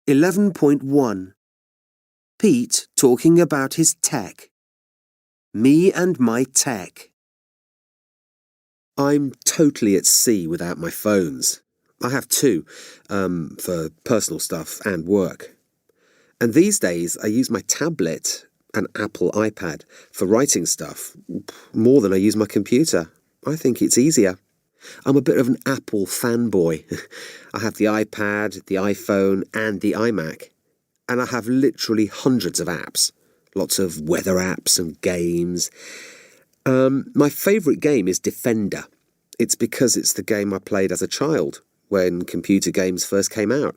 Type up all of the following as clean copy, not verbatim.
11.1 Pete talking about his tech. Me and my tech. I'm totally at sea without my phones. I have two, for personal stuff and work. And these days I use my tablet, an Apple iPad, for writing stuff, more than I use my computer. I think it's easier. I'm a bit of an Apple fanboy. I have the iPad, the iPhone, and the iMac. And I have literally hundreds of apps. Lots of weather apps and games. My favourite game is Defender. It's because it's the game I played as a child, when computer games first came out.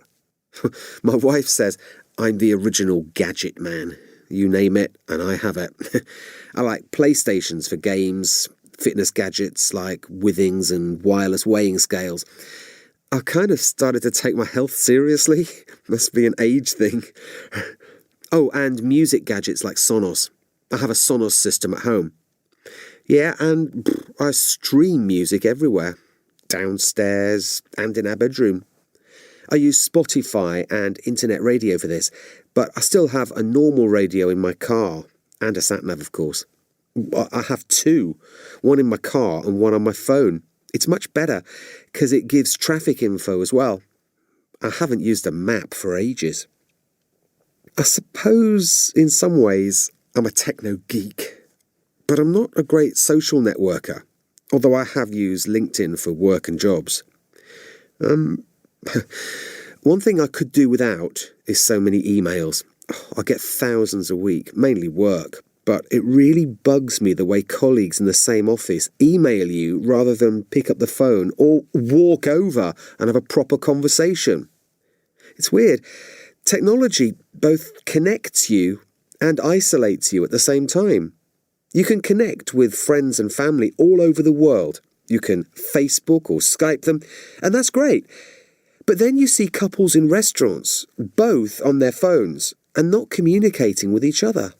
My wife says I'm the original gadget man. You name it, and I have it. I like PlayStations for games, fitness gadgets like withings and wireless weighing scales. I kind of started to take my health seriously. Must be an age thing. Oh, and music gadgets like Sonos. I have a Sonos system at home. Yeah, and I stream music everywhere. Downstairs and in our bedroom. I use Spotify and internet radio for this, but I still have a normal radio in my car, and a sat-nav, of course. I have two, one in my car and one on my phone. It's much better, because it gives traffic info as well. I haven't used a map for ages. I suppose, in some ways, I'm a techno geek, but I'm not a great social networker, although I have used LinkedIn for work and jobs. One thing I could do without is so many emails. I get thousands a week, mainly work, but it really bugs me the way colleagues in the same office email you rather than pick up the phone or walk over and have a proper conversation. It's weird. Technology both connects you and isolates you at the same time. You can connect with friends and family all over the world. You can Facebook or Skype them, and that's great. But then you see couples in restaurants, both on their phones, and not communicating with each other.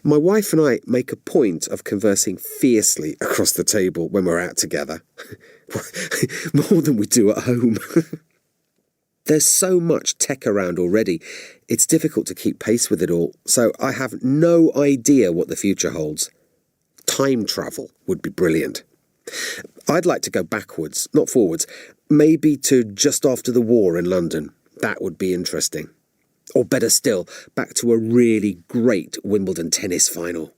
My wife and I make a point of conversing fiercely across the table when we're out together. More than we do at home. There's so much tech around already, it's difficult to keep pace with it all, so I have no idea what the future holds. Time travel would be brilliant. I'd like to go backwards, not forwards, maybe to just after the war in London. That would be interesting. Or better still, back to a really great Wimbledon tennis final.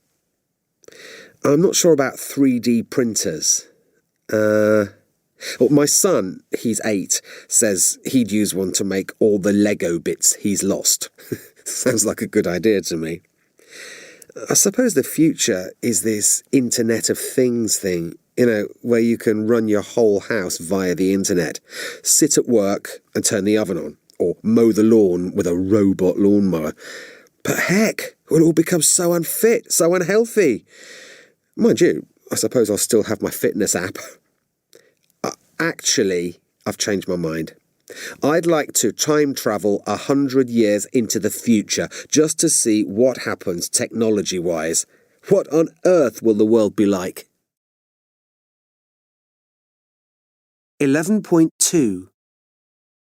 I'm not sure about 3D printers. Well, my son, he's 8, says he'd use one to make all the Lego bits he's lost. Sounds like a good idea to me. I suppose the future is this Internet of Things thing, where you can run your whole house via the internet, sit at work and turn the oven on, or mow the lawn with a robot lawnmower. But heck, we'll all become so unfit, so unhealthy. Mind you, I suppose I'll still have my fitness app. Actually, I've changed my mind. I'd like to time travel 100 years into the future just to see what happens technology-wise. What on earth will the world be like? 11.2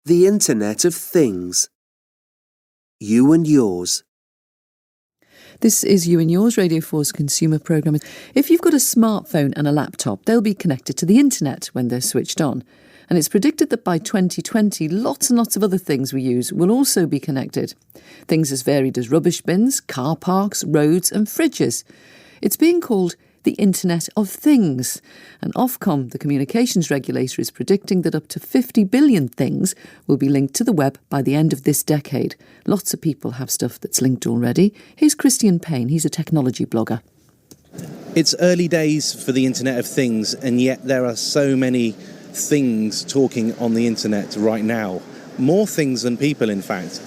The Internet of Things. You and Yours. This is You and Yours, Radio 4's consumer programme. If you've got a smartphone and a laptop, they'll be connected to the internet when they're switched on. And it's predicted that by 2020, lots and lots of other things we use will also be connected. Things as varied as rubbish bins, car parks, roads and fridges. It's being called the Internet of Things. And Ofcom, the communications regulator, is predicting that up to 50 billion things will be linked to the web by the end of this decade. Lots of people have stuff that's linked already. Here's Christian Payne, he's a technology blogger. It's early days for the Internet of Things, and yet there are so many things talking on the internet right now. More things than people, in fact.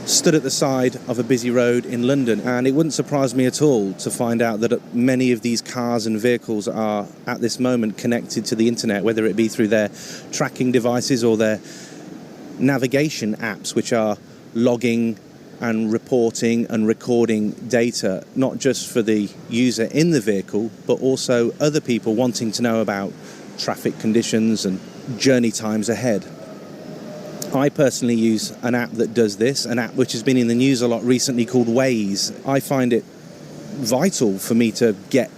Stood at the side of a busy road in London, and it wouldn't surprise me at all to find out that many of these cars and vehicles are at this moment connected to the internet, whether it be through their tracking devices or their navigation apps, which are logging and reporting and recording data, not just for the user in the vehicle, but also other people wanting to know about traffic conditions and journey times ahead. I personally use an app that does this, an app which has been in the news a lot recently called Waze. I find it vital for me to get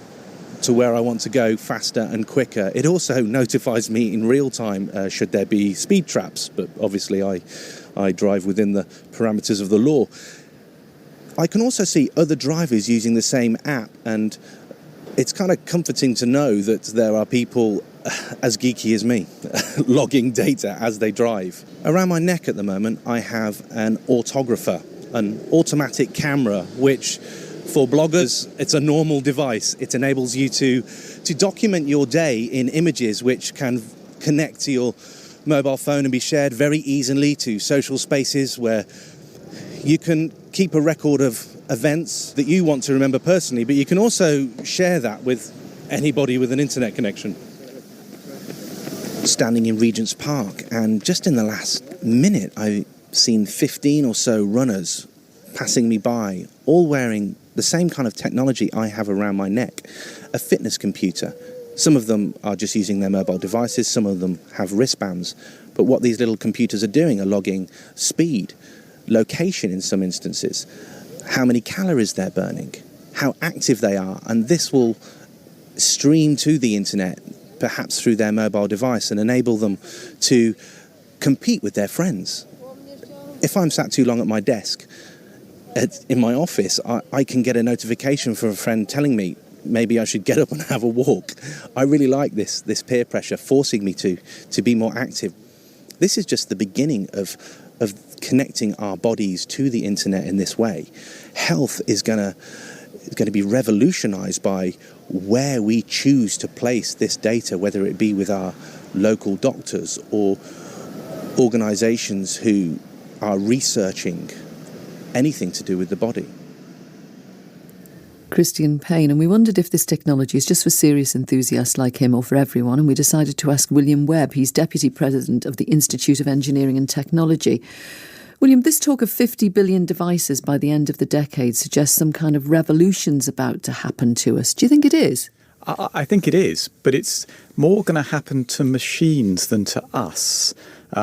to where I want to go faster and quicker. It also notifies me in real time should there be speed traps, but obviously I drive within the parameters of the law. I can also see other drivers using the same app, and it's kind of comforting to know that there are people as geeky as me logging data as they drive. Around my neck at the moment I have an autographer, an automatic camera, which for bloggers, it's a normal device. It enables you to document your day in images which can connect to your mobile phone and be shared very easily to social spaces where you can keep a record of events that you want to remember personally, but you can also share that with anybody with an internet connection. Standing in Regent's Park, and just in the last minute I've seen 15 or so runners passing me by, all wearing the same kind of technology I have around my neck, a fitness computer. Some of them are just using their mobile devices, some of them have wristbands, but what these little computers are doing are logging speed, location in some instances, how many calories they're burning, how active they are, and this will stream to the internet, perhaps through their mobile device, and enable them to compete with their friends. If I'm sat too long at my desk, in my office, I can get a notification from a friend telling me maybe I should get up and have a walk. I really like this peer pressure forcing me to be more active. This is just the beginning of connecting our bodies to the internet in this way. Health is going to be revolutionized by where we choose to place this data, whether it be with our local doctors or organizations who are researching anything to do with the body. Christian Payne, and we wondered if this technology is just for serious enthusiasts like him or for everyone, and we decided to ask William Webb. He's Deputy President of the Institute of Engineering and Technology. William, this talk of 50 billion devices by the end of the decade suggests some kind of revolution's about to happen to us. Do you think it is? I think it is, but it's more going to happen to machines than to us.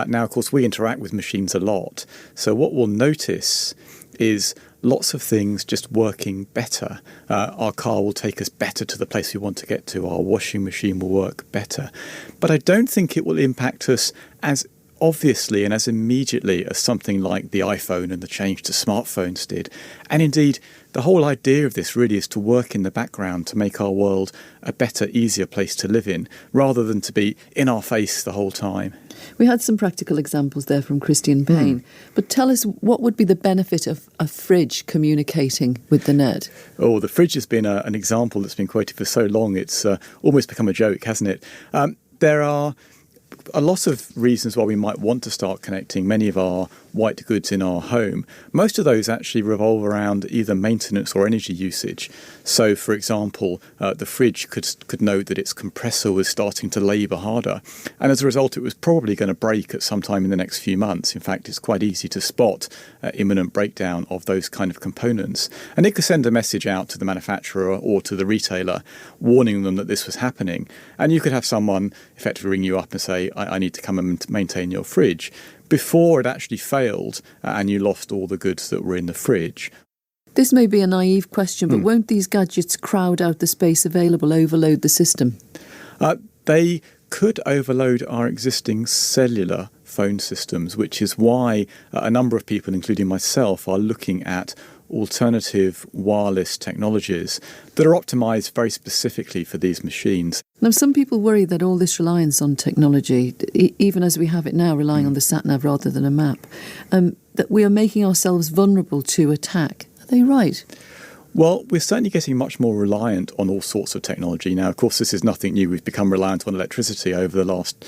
Now, of course, we interact with machines a lot, so what we'll notice is lots of things just working better. Our car will take us better to the place we want to get to. Our washing machine will work better. But I don't think it will impact us as obviously and as immediately as something like the iPhone and the change to smartphones did. And indeed, the whole idea of this really is to work in the background to make our world a better, easier place to live in, rather than to be in our face the whole time. We had some practical examples there from Christian Payne, but tell us, what would be the benefit of a fridge communicating with the net? Oh, the fridge has been an example that's been quoted for so long, it's almost become a joke, hasn't it? There are a lot of reasons why we might want to start connecting many of our white goods in our home. Most of those actually revolve around either maintenance or energy usage. So, for example, the fridge could note that its compressor was starting to labour harder, and as a result it was probably going to break at some time in the next few months. In fact, it's quite easy to spot imminent breakdown of those kind of components, and it could send a message out to the manufacturer or to the retailer warning them that this was happening, and you could have someone effectively ring you up and say, I need to come and maintain your fridge, before it actually failed and you lost all the goods that were in the fridge. This may be a naive question, but won't these gadgets crowd out the space available, overload the system? They could overload our existing cellular phone systems, which is why a number of people, including myself, are looking at alternative wireless technologies that are optimised very specifically for these machines. Now, some people worry that all this reliance on technology, even as we have it now, relying on the sat-nav rather than a map, that we are making ourselves vulnerable to attack. Are they right? Well, we're certainly getting much more reliant on all sorts of technology. Now, of course, this is nothing new. We've become reliant on electricity over the last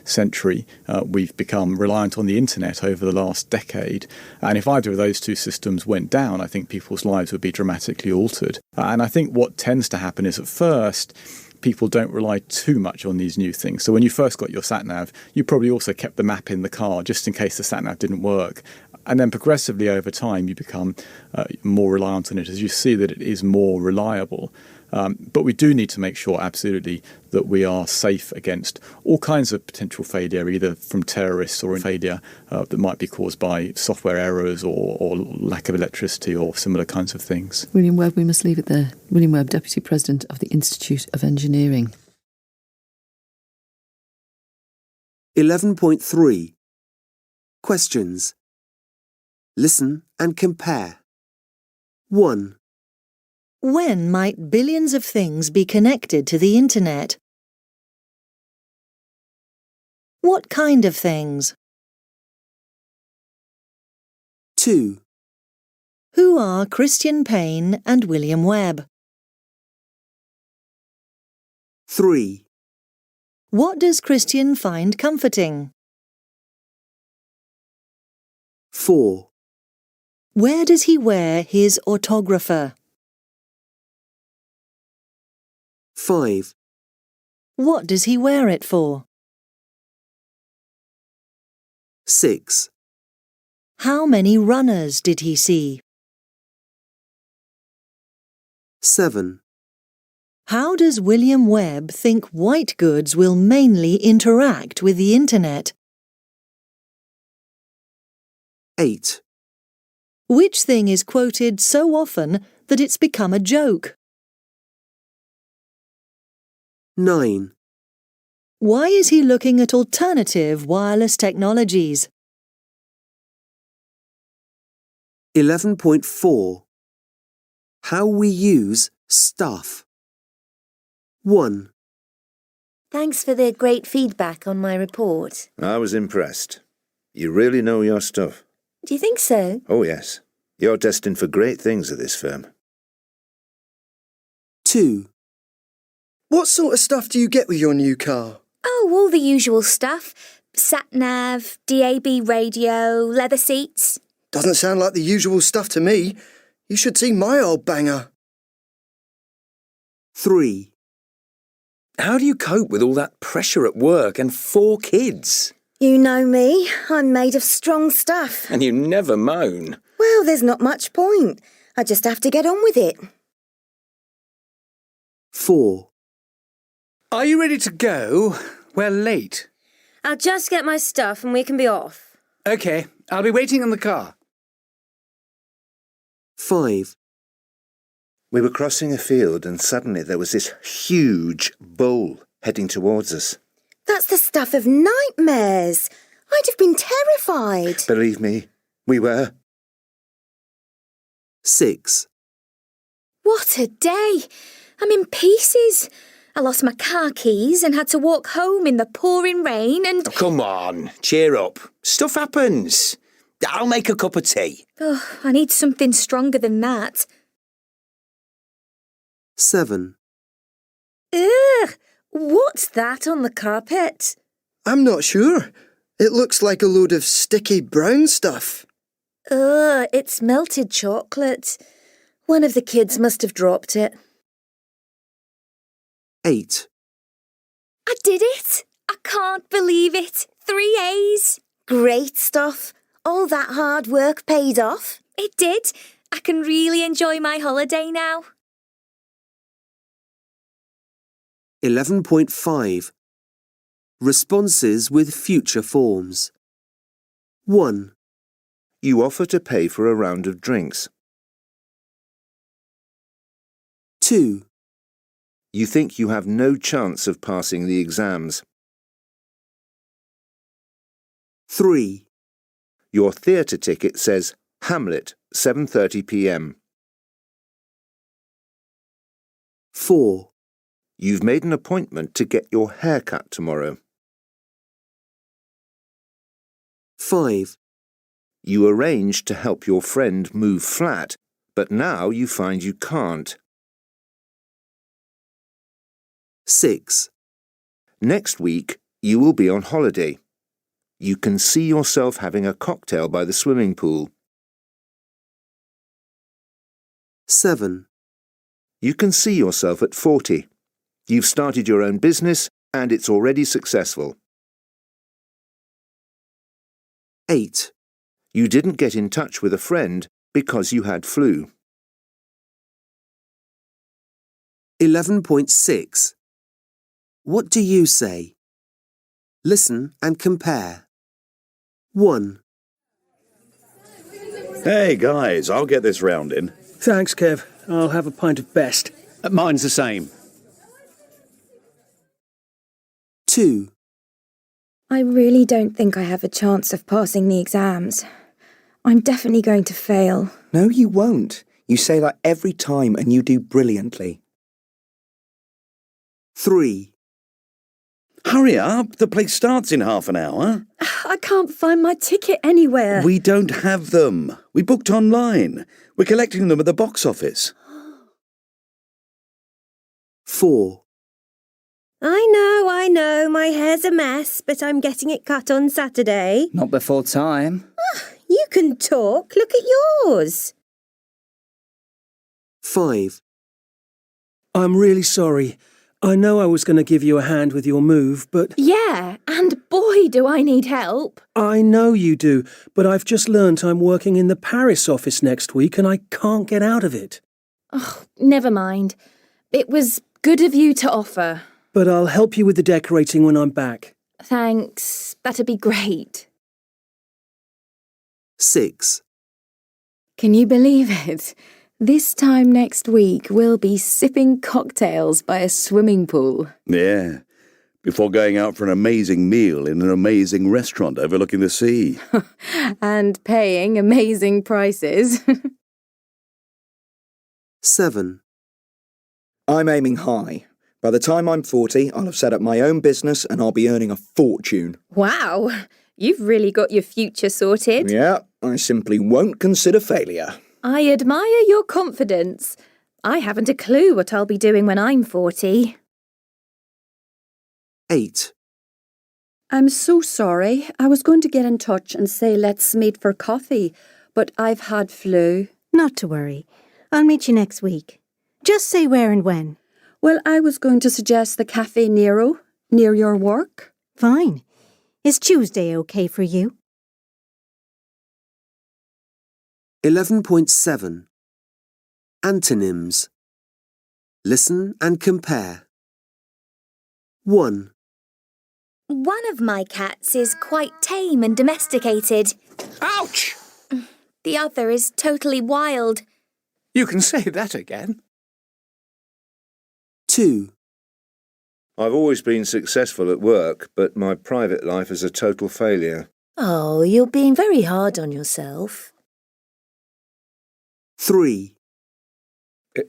century. We've become reliant on the internet over the last decade. And if either of those two systems went down, I think people's lives would be dramatically altered. And I think what tends to happen is, at first, people don't rely too much on these new things. So when you first got your sat-nav, you probably also kept the map in the car just in case the sat-nav didn't work. And then progressively over time, you become more reliant on it as you see that it is more reliable. But we do need to make sure, absolutely, that we are safe against all kinds of potential failure, either from terrorists or failure that might be caused by software errors or lack of electricity or similar kinds of things. William Webb, we must leave it there. William Webb, Deputy President of the Institute of Engineering. 11.3 Questions. Listen and compare. 1. When might billions of things be connected to the internet? What kind of things? 2. Who are Christian Payne and William Webb? 3. What does Christian find comforting? 4. Where does he wear his autographer? 5. What does he wear it for? 6. How many runners did he see? 7. How does William Webb think white goods will mainly interact with the internet? 8. Which thing is quoted so often that it's become a joke? 9. Why is he looking at alternative wireless technologies? 11.4 How we use stuff. 1. Thanks for the great feedback on my report. I was impressed. You really know your stuff. Do you think so? Oh, yes. You're destined for great things at this firm. 2. What sort of stuff do you get with your new car? Oh, all the usual stuff. Sat-nav, DAB radio, leather seats. Doesn't sound like the usual stuff to me. You should see my old banger. 3. How do you cope with all that pressure at work and 4 kids? You know me. I'm made of strong stuff. And you never moan. Well, there's not much point. I just have to get on with it. 4. Are you ready to go? We're late. I'll just get my stuff and we can be off. OK, I'll be waiting in the car. 5. We were crossing a field and suddenly there was this huge bull heading towards us. That's the stuff of nightmares. I'd have been terrified. Believe me, we were. 6. What a day. I'm in pieces. I lost my car keys and had to walk home in the pouring rain and... Oh, come on, cheer up. Stuff happens. I'll make a cup of tea. Oh, I need something stronger than that. 7. Ugh! What's that on the carpet? I'm not sure. It looks like a load of sticky brown stuff. Ugh, it's melted chocolate. One of the kids must have dropped it. 8. I did it! I can't believe it. 3 A's. Great stuff. All that hard work paid off. It did. I can really enjoy my holiday now. 11.5 Responses with future forms. 1. You offer to pay for a round of drinks. 2. You think you have no chance of passing the exams. 3. Your theatre ticket says Hamlet, 7:30 p.m. 4. You've made an appointment to get your hair cut tomorrow. 5. You arranged to help your friend move flat, but now you find you can't. 6. Next week, you will be on holiday. You can see yourself having a cocktail by the swimming pool. 7. You can see yourself at 40. You've started your own business and it's already successful. 8. You didn't get in touch with a friend because you had flu. 11.6. What do you say? Listen and compare. 1, Hey, guys, I'll get this round in. Thanks, Kev. I'll have a pint of best. Mine's the same. 2, I really don't think I have a chance of passing the exams. I'm definitely going to fail. No, you won't. You say that every time and you do brilliantly. 3, Hurry up, the play starts in half an hour. I can't find my ticket anywhere. We don't have them. We booked online. We're collecting them at the box office. 4, I know, my hair's a mess, but I'm getting it cut on Saturday. Not before time. You can talk, look at yours. 5, I'm really sorry. I know I was going to give you a hand with your move, but... Yeah, and boy, do I need help. I know you do, but I've just learnt I'm working in the Paris office next week and I can't get out of it. Oh, never mind. It was good of you to offer. But I'll help you with the decorating when I'm back. Thanks, that'd be great. 6, Can you believe it? This time next week, we'll be sipping cocktails by a swimming pool. Yeah, before going out for an amazing meal in an amazing restaurant overlooking the sea. And paying amazing prices. 7, I'm aiming high. By the time I'm 40, I'll have set up my own business and I'll be earning a fortune. Wow, you've really got your future sorted. Yeah, I simply won't consider failure. I admire your confidence. I haven't a clue what I'll be doing when I'm 40. 8, I'm so sorry. I was going to get in touch and say let's meet for coffee, but I've had flu. Not to worry. I'll meet you next week. Just say where and when. Well, I was going to suggest the Cafe Nero, near your work. Fine. Is Tuesday okay for you? 11.7. Antonyms. Listen and compare. 1, One of my cats is quite tame and domesticated. Ouch! The other is totally wild. You can say that again. 2, I've always been successful at work, but my private life is a total failure. Oh, you're being very hard on yourself. 3,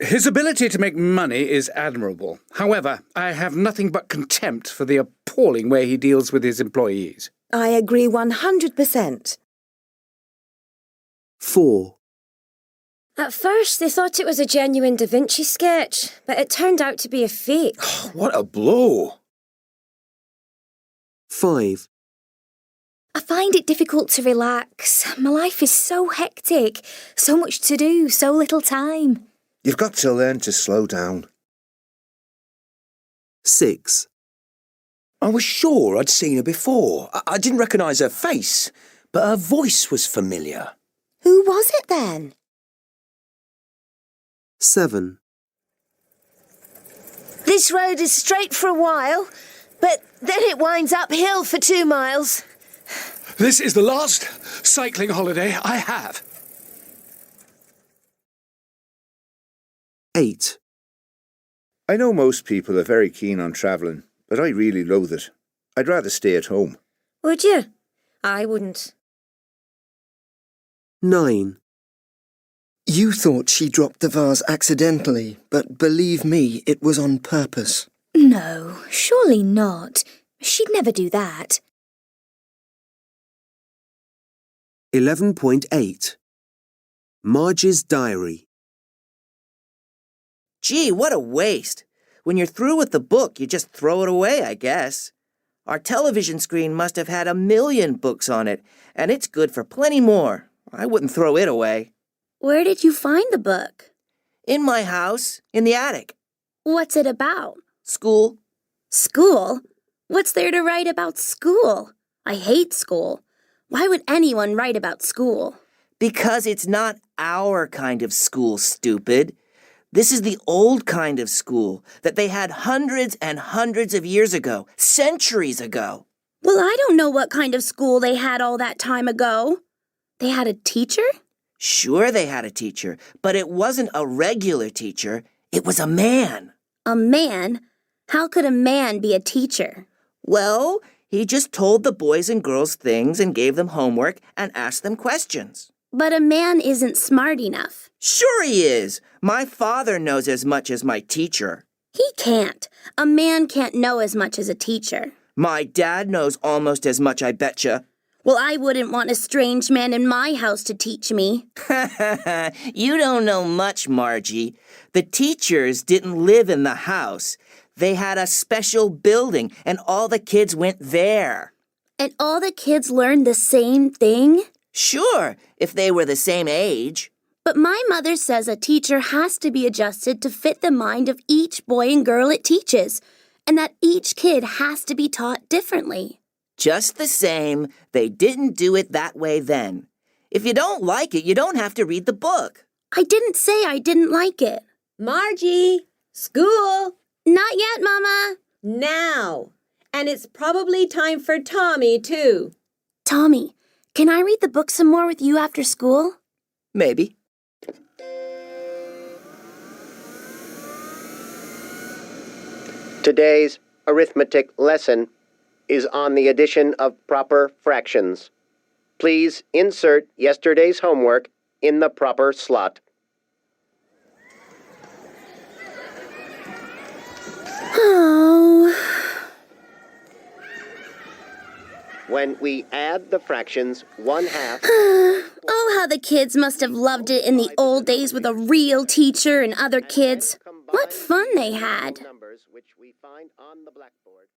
His ability to make money is admirable. However, I have nothing but contempt for the appalling way he deals with his employees. I agree 100%. 4, At first, they thought it was a genuine Da Vinci sketch, but it turned out to be a fake. What a blow! 5, I find it difficult to relax. My life is so hectic. So much to do, so little time. You've got to learn to slow down. 6, I was sure I'd seen her before. I didn't recognise her face, but her voice was familiar. Who was it then? 7, This road is straight for a while, but then it winds uphill for 2 miles. This is the last cycling holiday I have. 8, I know most people are very keen on travelling, but I really loathe it. I'd rather stay at home. Would you? I wouldn't. 9, You thought she dropped the vase accidentally, but believe me, it was on purpose. No, surely not. She'd never do that. 11.8. Marge's diary. Gee, what a waste. When you're through with the book, you just throw it away, I guess. Our television screen must have had 1 million books on it, and it's good for plenty more. I wouldn't throw it away. Where did you find the book? In my house, in the attic. What's it about? School. School? What's there to write about school? I hate school. Why would anyone write about school? Because it's not our kind of school, stupid. This is the old kind of school that they had hundreds and hundreds of years ago, centuries ago. Well, I don't know what kind of school they had all that time ago. They had a teacher? Sure, they had a teacher, but it wasn't a regular teacher. It was a man. A man? How could a man be a teacher? Well, he just told the boys and girls things and gave them homework and asked them questions. But a man isn't smart enough. Sure he is. My father knows as much as my teacher. He can't. A man can't know as much as a teacher. My dad knows almost as much, I betcha. Well, I wouldn't want a strange man in my house to teach me. You don't know much, Margie. The teachers didn't live in the house. They had a special building, and all the kids went there. And all the kids learned the same thing? Sure, if they were the same age. But my mother says a teacher has to be adjusted to fit the mind of each boy and girl it teaches, and that each kid has to be taught differently. Just the same, they didn't do it that way then. If you don't like it, you don't have to read the book. I didn't say I didn't like it. Margie, school. Not yet, Mama. Now. And it's probably time for Tommy, too. Tommy, can I read the book some more with you after school? Maybe. Today's arithmetic lesson is on the addition of proper fractions. Please insert yesterday's homework in the proper slot. Oh. When we add the fractions, 1/2... Oh, how the kids must have loved it in the old days with a real teacher and other kids. What fun they had. Which we find on the blackboard.